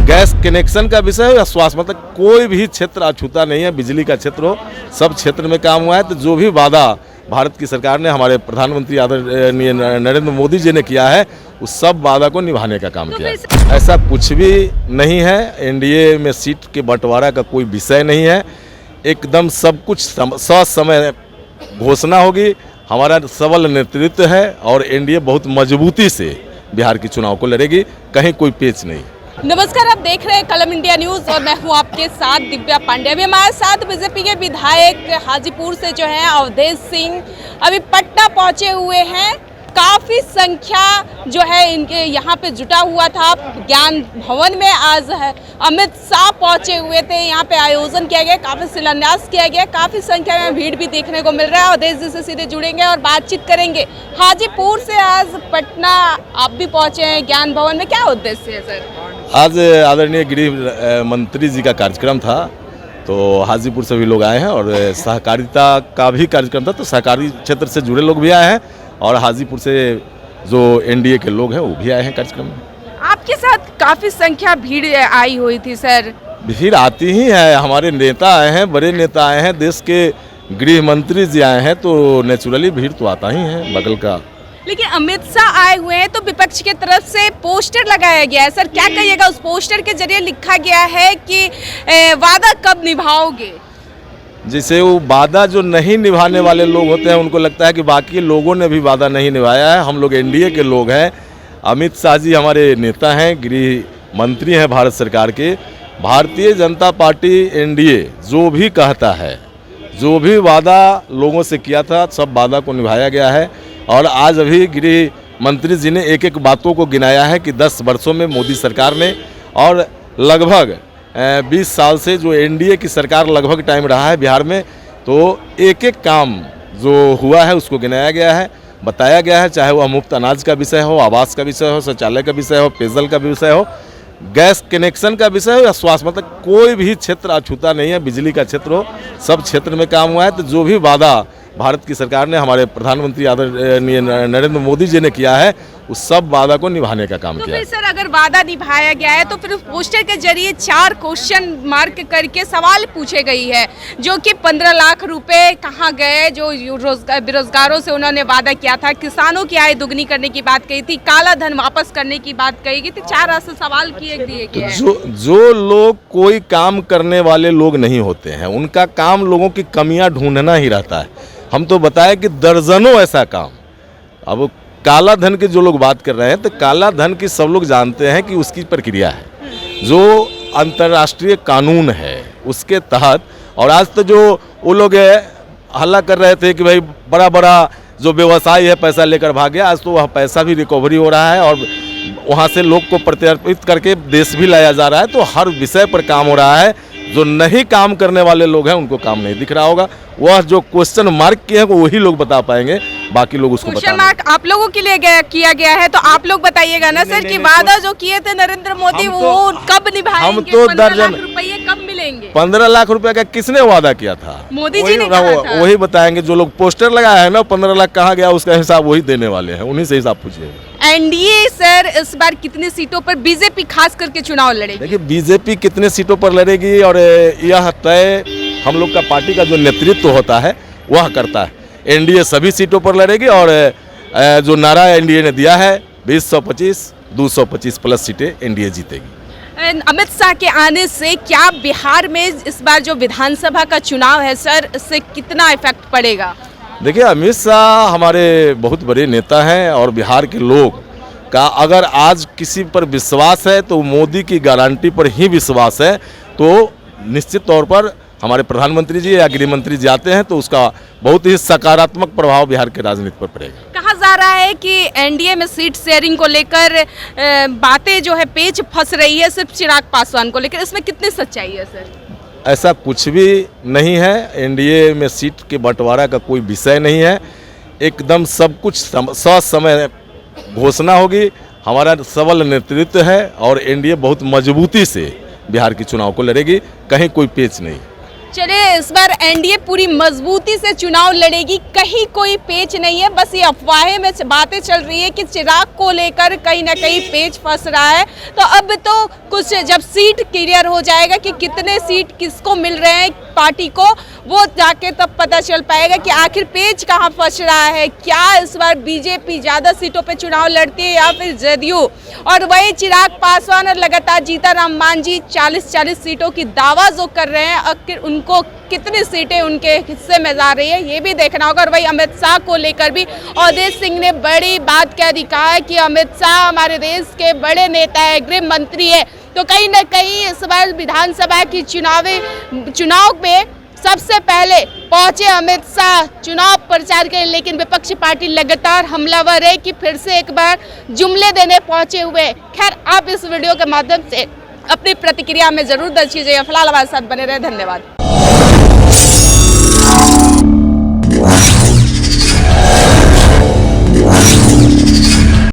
Gas connection का विषय हो या स्वास्थ्य, मतलब कोई भी क्षेत्र अछूता नहीं है। बिजली का क्षेत्र हो, सब क्षेत्र में काम हुआ है। तो जो भी वादा भारत की सरकार ने, हमारे प्रधानमंत्री आदरणीय नरेंद्र मोदी जी ने किया है, उस सब वादा को निभाने का काम किया है। ऐसा कुछ भी नहीं है। एनडीए में सीट के बंटवारा का कोई विषय नहीं है। एकदम सब कुछ समय घोषणा होगी। हमारा सबल नेतृत्व है और एनडीए बहुत मजबूती से बिहार की चुनाव को लड़ेगी, कहीं कोई पेच नहीं। नमस्कार, आप देख रहे हैं कलम इंडिया न्यूज़ और मैं हूं आपके साथ दिव्या पांडे। अभी हमारे साथ बीजेपी के विधायक हाजीपुर से जो है अवधेश सिंह अभी पटना पहुंचे हुए हैं। काफ़ी संख्या जो है इनके यहाँ पे जुटा हुआ था। ज्ञान भवन में आज है अमित शाह पहुंचे हुए थे। यहाँ पे आयोजन किया गया, काफ़ी शिलान्यास किया गया, काफ़ी संख्या में भीड़ भी देखने को मिल रहा है। अवधेश जी से सीधे जुड़ेंगे और बातचीत करेंगे। हाजीपुर से आज पटना आप भी पहुंचे हैं ज्ञान भवन में, क्या उद्देश्य है सर? आज आदरणीय गृह मंत्री जी का कार्यक्रम था, तो हाजीपुर से भी लोग आए हैं और सहकारिता का भी कार्यक्रम था, तो सहकारी क्षेत्र से जुड़े लोग भी आए हैं और हाजीपुर से जो एनडीए के लोग हैं वो भी आए हैं कार्यक्रम में। आपके साथ काफ़ी संख्या भीड़ आई हुई थी सर? भीड़ आती ही है, हमारे नेता आए हैं, बड़े नेता आए हैं, देश के गृह मंत्री जी आए हैं, तो नेचुरली भीड़ तो आता ही है बगल का। लेकिन अमित शाह आए हुए हैं तो विपक्ष की तरफ से पोस्टर लगाया गया है सर, क्या कहिएगा? उस पोस्टर के जरिए लिखा गया है कि वादा कब निभाओगे। जैसे वो वादा जो नहीं निभाने वाले लोग होते हैं, उनको लगता है कि बाकी लोगों ने भी वादा नहीं निभाया है। हम लोग एनडीए के लोग हैं। अमित शाह जी हमारे नेता हैं, गृह मंत्री हैं भारत सरकार के। भारतीय जनता पार्टी एनडीए जो भी कहता है, जो भी वादा लोगों से किया था, सब वादा को निभाया गया है। और आज अभी गृह मंत्री जी ने एक एक बातों को गिनाया है कि 10 वर्षों में मोदी सरकार ने और लगभग 20 साल से जो एनडीए की सरकार लगभग टाइम रहा है बिहार में, तो एक एक काम जो हुआ है उसको गिनाया गया है, बताया गया है। चाहे वह मुफ्त अनाज का विषय हो, आवास का विषय हो, शौचालय का विषय हो, पेयजल का विषय हो, गैस कनेक्शन का विषय हो या स्वास्थ्य, मतलब कोई भी क्षेत्र अछूता नहीं है। बिजली का क्षेत्र हो, सब क्षेत्र में काम हुआ है। तो जो भी वादा भारत की सरकार ने, हमारे प्रधानमंत्री आदरणीय नरेंद्र मोदी जी ने किया है, उस सब वादा को निभाने का काम किया है। सर अगर वादा निभाया गया है तो फिर उस पोस्टर के जरिए 4 क्वेश्चन मार्क करके सवाल पूछे गई है, जो कि 15 लाख रुपए कहाँ गए, जो बेरोजगारों से उन्होंने वादा किया था, किसानों की आय दुगनी करने की बात कही थी, काला धन वापस करने की बात कही गई थी। 4 ऐसे सवाल किए गए। जो लोग कोई काम करने वाले लोग नहीं होते हैं, उनका काम लोगों की कमियां ढूंढना ही रहता है। हम तो बताएं कि दर्जनों ऐसा काम। अब काला धन की जो लोग बात कर रहे हैं, तो काला धन की सब लोग जानते हैं कि उसकी प्रक्रिया है, जो अंतर्राष्ट्रीय कानून है उसके तहत। और आज तो जो वो लोग हल्ला कर रहे थे कि भाई बड़ा बड़ा जो व्यवसायी है पैसा लेकर भाग गया, आज तो वह पैसा भी रिकवरी हो रहा है और वहाँ से लोग को प्रत्यर्पित करके देश भी लाया जा रहा है। तो हर विषय पर काम हो रहा है। जो नहीं काम करने वाले लोग हैं उनको काम नहीं दिख रहा होगा। वह जो क्वेश्चन मार्क किए हैं वही लोग बता पाएंगे, बाकी लोग उसको क्वेश्चन मार्क आप लोगों के लिए किया गया है, तो आप लोग बताइएगा ना सर कि वादा जो किए थे नरेंद्र मोदी वो कब निभाएंगे? हम तो 15 लाख रुपये कब मिलेंगे? 15 लाख रुपए का किसने वादा किया था? मोदी जी ने कहा था। वही बताएंगे। जो लोग पोस्टर लगाया है ना, 15 लाख कहाँ गया उसका हिसाब वही देने वाले हैं, उन्हीं से हिसाब पूछिएगा। एनडीए सर इस बार कितनी सीटों पर बीजेपी खास करके चुनाव लड़ेगी? देखिए, बीजेपी कितने सीटों पर लड़ेगी और यह तय हम लोग का पार्टी का जो नेतृत्व होता है वह करता है। एनडीए सभी सीटों पर लड़ेगी और जो नारा एनडीए ने दिया है 20-25, 225 प्लस सीटें एनडीए जीतेगी। अमित शाह के आने से क्या बिहार में इस बार जो विधानसभा का चुनाव है सर, इससे कितना इफेक्ट पड़ेगा? देखिए, अमित शाह हमारे बहुत बड़े नेता हैं और बिहार के लोग का अगर आज किसी पर विश्वास है तो मोदी की गारंटी पर ही विश्वास है। तो निश्चित तौर पर हमारे प्रधानमंत्री जी या गृह मंत्री जी आते हैं तो उसका बहुत ही सकारात्मक प्रभाव बिहार के राजनीति पर पड़ेगा। कहा जा रहा है कि एनडीए में सीट शेयरिंग को लेकर बातें जो है पेच फंस रही है सिर्फ चिराग पासवान को लेकर, इसमें कितनी सच्चाई है सर? ऐसा कुछ भी नहीं है। एनडीए में सीट के बंटवारा का कोई विषय नहीं है। एकदम सब कुछ समय घोषणा होगी। हमारा सबल नेतृत्व है और एनडीए बहुत मजबूती से बिहार की चुनाव को लड़ेगी, कहीं कोई पेच नहीं। चलिए, इस बार एनडीए पूरी मजबूती से चुनाव लड़ेगी, कहीं कोई पेच नहीं है। बस ये अफवाहें में बातें चल रही है कि चिराग को लेकर कहीं ना कहीं पेच फंस रहा है। तो अब तो कुछ जब सीट क्लियर हो जाएगा कि कितने सीट किसको मिल रहे हैं पार्टी को, वो जाके तब पता चल पाएगा कि आखिर पेच कहाँ फंस रहा है। क्या इस बार बीजेपी ज़्यादा सीटों पे चुनाव लड़ती है या फिर जदयू। और वही चिराग पासवान और लगातार जीतनराम मांझी 40-40 सीटों की दावा जो कर रहे हैं, आखिर उनको कितनी सीटें उनके हिस्से में जा रही है ये भी देखना होगा। और वही अमित शाह को लेकर भी अवधेश सिंह ने बड़ी बात कह दी, कहा है कि अमित शाह हमारे देश के बड़े नेता है, गृह मंत्री है। तो कहीं ना कहीं इस बार विधानसभा की चुनाव में सबसे पहले पहुंचे अमित शाह चुनाव प्रचार के, लेकिन विपक्षी पार्टी लगातार हमलावर है कि फिर से एक बार जुमले देने पहुंचे हुए। खैर, आप इस वीडियो के माध्यम से अपनी प्रतिक्रिया में जरूर दर्ज कीजिएगा। फिलहाल हमारे साथ बने रहे, धन्यवाद।